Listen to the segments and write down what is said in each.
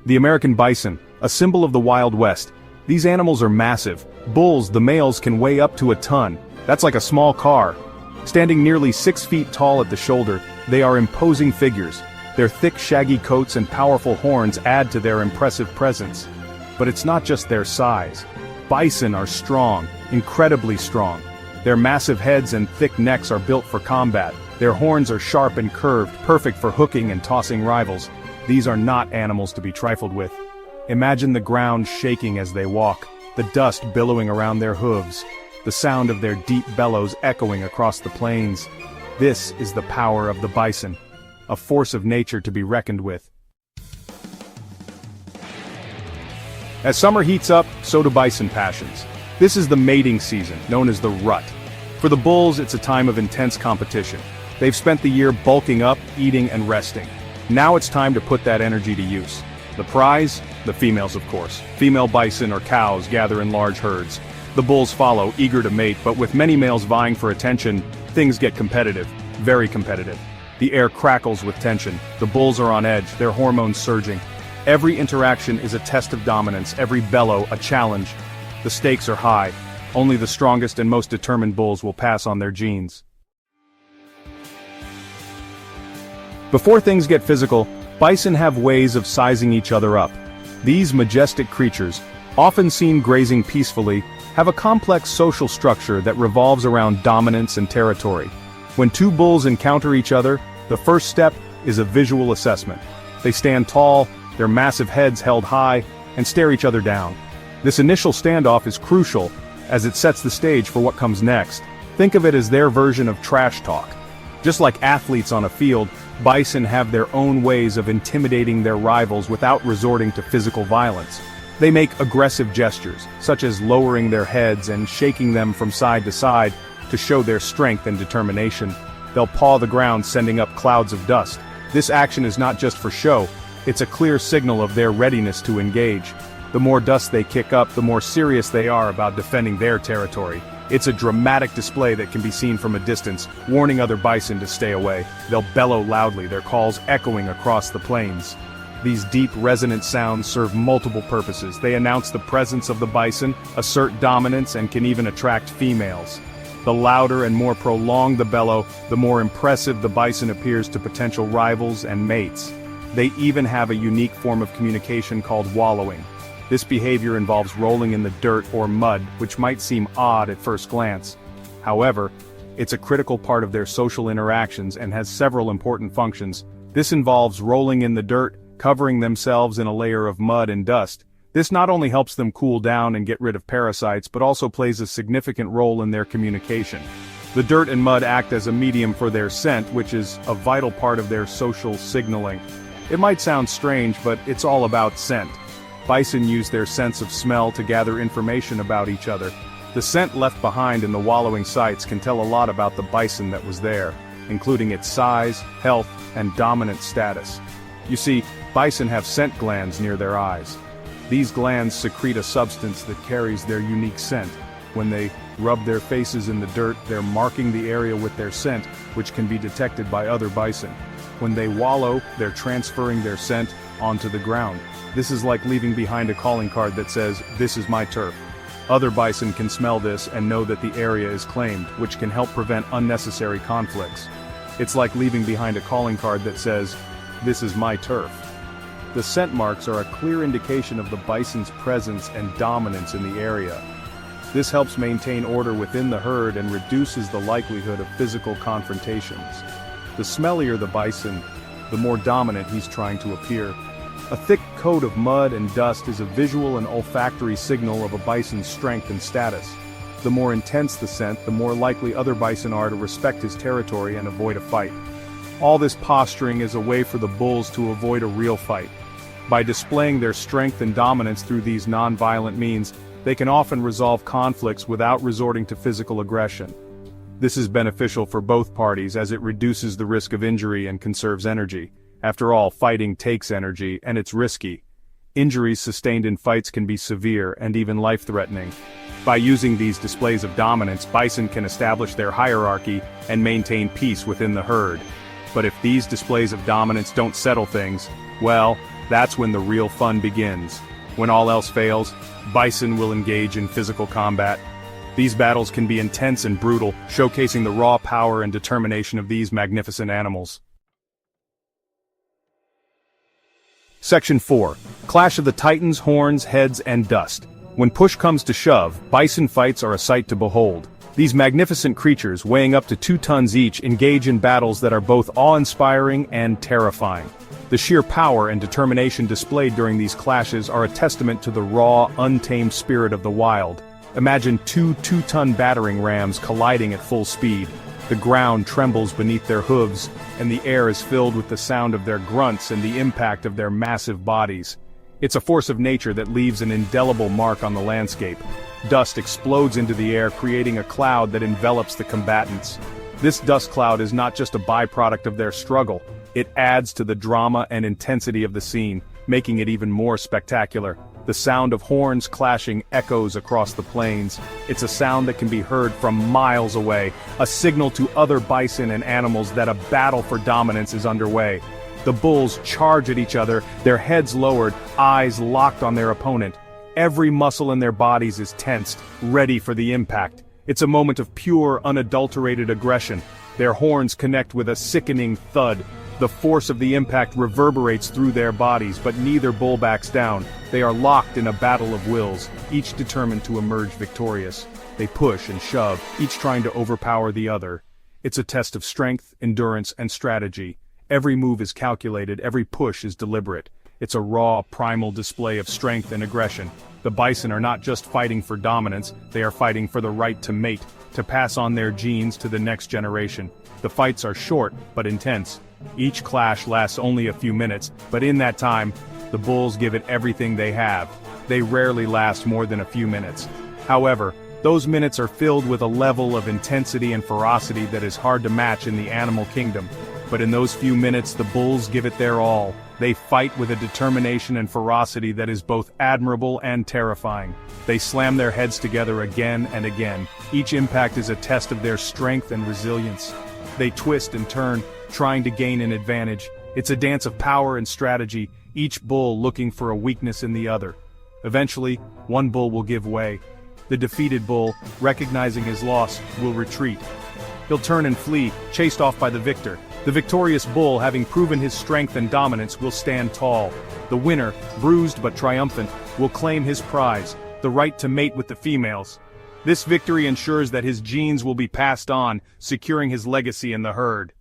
The American bison, a symbol of the Wild West. These animals are massive. Bulls, the males, can weigh up to a ton. That's like a small car. Standing nearly 6 feet tall at the shoulder, they are imposing figures. Their thick shaggy coats and powerful horns add to their impressive presence. But it's not just their size. Bison are strong, incredibly strong. Their massive heads and thick necks are built for combat. Their horns are sharp and curved, perfect for hooking and tossing rivals. These are not animals to be trifled with. Imagine the ground shaking as they walk, the dust billowing around their hooves, the sound of their deep bellows echoing across the plains. This is the power of the bison, a force of nature to be reckoned with. As summer heats up, so do bison passions. This is the mating season, known as the rut. For the bulls, it's a time of intense competition. They've spent the year bulking up, eating, and resting. Now it's time to put that energy to use. The prize? The females, of course. Female bison or cows gather in large herds. The bulls follow, eager to mate, but with many males vying for attention, things get competitive, very competitive. The air crackles with tension. The bulls are on edge, their hormones surging. Every interaction is a test of dominance, every bellow a challenge. The stakes are high. Only the strongest and most determined bulls will pass on their genes. Before things get physical, bison have ways of sizing each other up. These majestic creatures, often seen grazing peacefully, have a complex social structure that revolves around dominance and territory. When two bulls encounter each other, the first step is a visual assessment. They stand tall, their massive heads held high, and stare each other down. This initial standoff is crucial, as it sets the stage for what comes next. Think of it as their version of trash talk. Just like athletes on a field, bison have their own ways of intimidating their rivals without resorting to physical violence. They make aggressive gestures, such as lowering their heads and shaking them from side to side, to show their strength and determination. They'll paw the ground, sending up clouds of dust. This action is not just for show, it's a clear signal of their readiness to engage. The more dust they kick up, the more serious they are about defending their territory. It's a dramatic display that can be seen from a distance, warning other bison to stay away. They'll bellow loudly, their calls echoing across the plains. These deep, resonant sounds serve multiple purposes. They announce the presence of the bison, assert dominance, and can even attract females. The louder and more prolonged the bellow, the more impressive the bison appears to potential rivals and mates. They even have a unique form of communication called wallowing. This behavior involves rolling in the dirt or mud, which might seem odd at first glance. However, it's a critical part of their social interactions and has several important functions. This involves rolling in the dirt, covering themselves in a layer of mud and dust. This not only helps them cool down and get rid of parasites, but also plays a significant role in their communication. The dirt and mud act as a medium for their scent, which is a vital part of their social signaling. It might sound strange, but it's all about scent. Bison use their sense of smell to gather information about each other. The scent left behind in the wallowing sites can tell a lot about the bison that was there, including its size, health, and dominant status. You see, bison have scent glands near their eyes. These glands secrete a substance that carries their unique scent. When they rub their faces in the dirt, they're marking the area with their scent, which can be detected by other bison. When they wallow, they're transferring their scent onto the ground. This is like leaving behind a calling card that says, "This is my turf." Other bison can smell this and know that the area is claimed, which can help prevent unnecessary conflicts. It's like leaving behind a calling card that says, "This is my turf." The scent marks are a clear indication of the bison's presence and dominance in the area. This helps maintain order within the herd and reduces the likelihood of physical confrontations. The smellier the bison, the more dominant he's trying to appear. A thick coat of mud and dust is a visual and olfactory signal of a bison's strength and status. The more intense the scent, the more likely other bison are to respect his territory and avoid a fight. All this posturing is a way for the bulls to avoid a real fight. By displaying their strength and dominance through these non-violent means, they can often resolve conflicts without resorting to physical aggression. This is beneficial for both parties as it reduces the risk of injury and conserves energy. After all, fighting takes energy, and it's risky. Injuries sustained in fights can be severe and even life-threatening. By using these displays of dominance, bison can establish their hierarchy and maintain peace within the herd. But if these displays of dominance don't settle things, well, That's when the real fun begins. When all else fails, bison will engage in physical combat. These battles can be intense and brutal, showcasing the raw power and determination of these magnificent animals. Section 4. Clash of the Titans, Horns, Heads, and Dust. When push comes to shove, bison fights are a sight to behold. These magnificent creatures, weighing up to 2 tons each, engage in battles that are both awe-inspiring and terrifying. The sheer power and determination displayed during these clashes are a testament to the raw, untamed spirit of the wild. Imagine 2 2-ton battering rams colliding at full speed. The ground trembles beneath their hooves, and the air is filled with the sound of their grunts and the impact of their massive bodies. It's a force of nature that leaves an indelible mark on the landscape. Dust explodes into the air, creating a cloud that envelops the combatants. This dust cloud is not just a byproduct of their struggle. It adds to the drama and intensity of the scene, making it even more spectacular. The sound of horns clashing echoes across the plains. It's a sound that can be heard from miles away, a signal to other bison and animals that a battle for dominance is underway. The bulls charge at each other, their heads lowered, eyes locked on their opponent. Every muscle in their bodies is tensed, ready for the impact. It's a moment of pure, unadulterated aggression. Their horns connect with a sickening thud. The force of the impact reverberates through their bodies, but neither bull backs down. They are locked in a battle of wills, each determined to emerge victorious. They push and shove, each trying to overpower the other. It's a test of strength, endurance, and strategy. Every move is calculated, every push is deliberate. It's a raw, primal display of strength and aggression. The bison are not just fighting for dominance, they are fighting for the right to mate, to pass on their genes to the next generation. The fights are short, but intense. Each clash lasts only a few minutes, but in that time, the bulls give it everything they have. They rarely last more than a few minutes. However, those minutes are filled with a level of intensity and ferocity that is hard to match in the animal kingdom. But in those few minutes, the bulls give it their all. They fight with a determination and ferocity that is both admirable and terrifying. They slam their heads together again and again. Each impact is a test of their strength and resilience. They twist and turn, trying to gain an advantage. It's a dance of power and strategy, each bull looking for a weakness in the other. Eventually, one bull will give way. The defeated bull, recognizing his loss, will retreat. He'll turn and flee, chased off by the victor. The victorious bull, having proven his strength and dominance, will stand tall. The winner, bruised but triumphant, will claim his prize, the right to mate with the females. This victory ensures that his genes will be passed on, securing his legacy in the herd.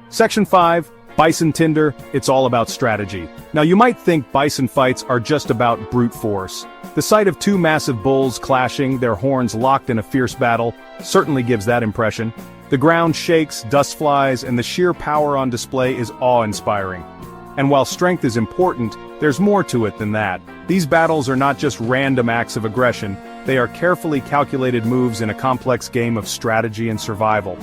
Section 5. Bison Tinder, it's all about strategy. Now you might think bison fights are just about brute force. The sight of 2 massive bulls clashing, their horns locked in a fierce battle, certainly gives that impression. The ground shakes, dust flies, and the sheer power on display is awe-inspiring. And while strength is important, there's more to it than that. These battles are not just random acts of aggression, they are carefully calculated moves in a complex game of strategy and survival.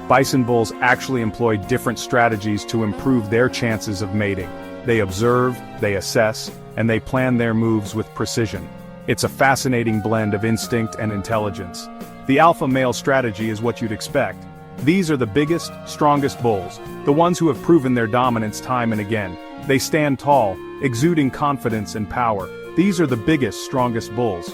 Bison bulls actually employ different strategies to improve their chances of mating. They observe, they assess, and they plan their moves with precision. It's a fascinating blend of instinct and intelligence. The alpha male strategy is what you'd expect. These are the biggest, strongest bulls, the ones who have proven their dominance time and again. They stand tall, exuding confidence and power. These are the biggest, strongest bulls.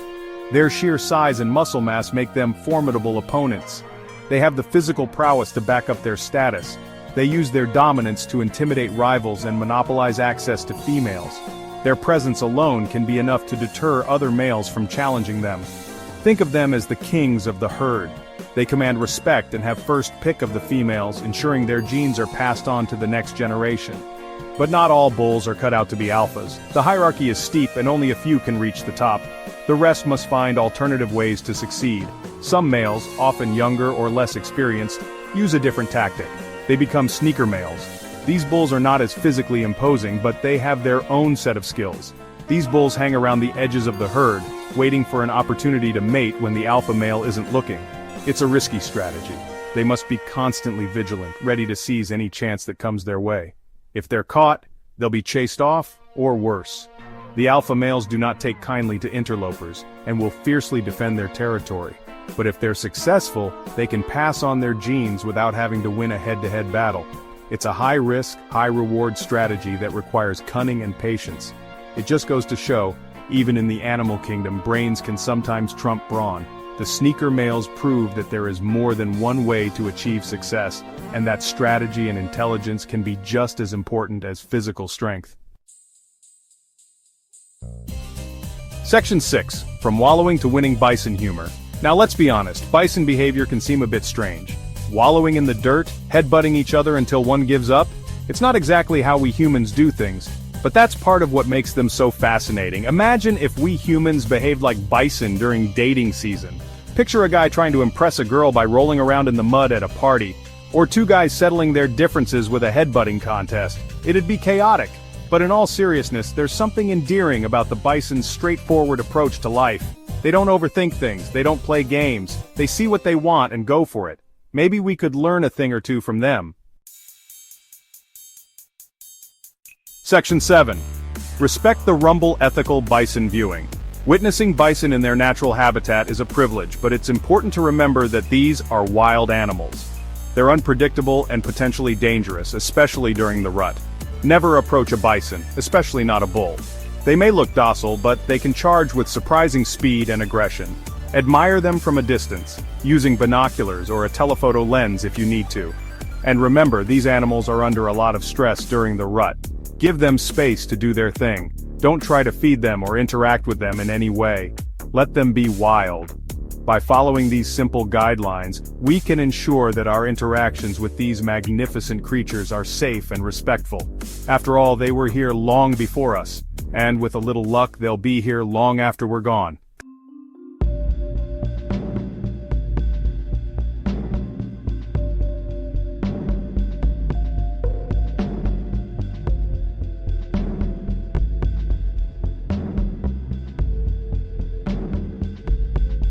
Their sheer size and muscle mass make them formidable opponents. They have the physical prowess to back up their status. They use their dominance to intimidate rivals and monopolize access to females. Their presence alone can be enough to deter other males from challenging them. Think of them as the kings of the herd. They command respect and have first pick of the females, ensuring their genes are passed on to the next generation. But not all bulls are cut out to be alphas. The hierarchy is steep and only a few can reach the top. The rest must find alternative ways to succeed. Some males, often younger or less experienced, use a different tactic. They become sneaker males. These bulls are not as physically imposing, but they have their own set of skills. These bulls hang around the edges of the herd, waiting for an opportunity to mate when the alpha male isn't looking. It's a risky strategy. They must be constantly vigilant, ready to seize any chance that comes their way. If they're caught, they'll be chased off, or worse. The alpha males do not take kindly to interlopers, and will fiercely defend their territory. But if they're successful, they can pass on their genes without having to win a head-to-head battle. It's a high-risk, high-reward strategy that requires cunning and patience. It just goes to show, even in the animal kingdom, brains can sometimes trump brawn. The sneaker males prove that there is more than one way to achieve success, and that strategy and intelligence can be just as important as physical strength. Section 6. From wallowing to winning bison humor. Now let's be honest, bison behavior can seem a bit strange. Wallowing in the dirt, headbutting each other until one gives up? It's not exactly how we humans do things, but that's part of what makes them so fascinating. Imagine if we humans behaved like bison during dating season. Picture a guy trying to impress a girl by rolling around in the mud at a party, or two guys settling their differences with a headbutting contest. It'd be chaotic. But in all seriousness, there's something endearing about the bison's straightforward approach to life. They don't overthink things, they don't play games, they see what they want and go for it. Maybe we could learn a thing or two from them. Section 7. Respect the rumble ethical bison viewing. Witnessing bison in their natural habitat is a privilege, but it's important to remember that these are wild animals. They're unpredictable and potentially dangerous, especially during the rut. Never approach a bison, especially not a bull. They may look docile, but they can charge with surprising speed and aggression. Admire them from a distance, using binoculars or a telephoto lens if you need to. And remember, these animals are under a lot of stress during the rut. Give them space to do their thing. Don't try to feed them or interact with them in any way. Let them be wild. By following these simple guidelines, we can ensure that our interactions with these magnificent creatures are safe and respectful. After all, they were here long before us, and with a little luck, they'll be here long after we're gone.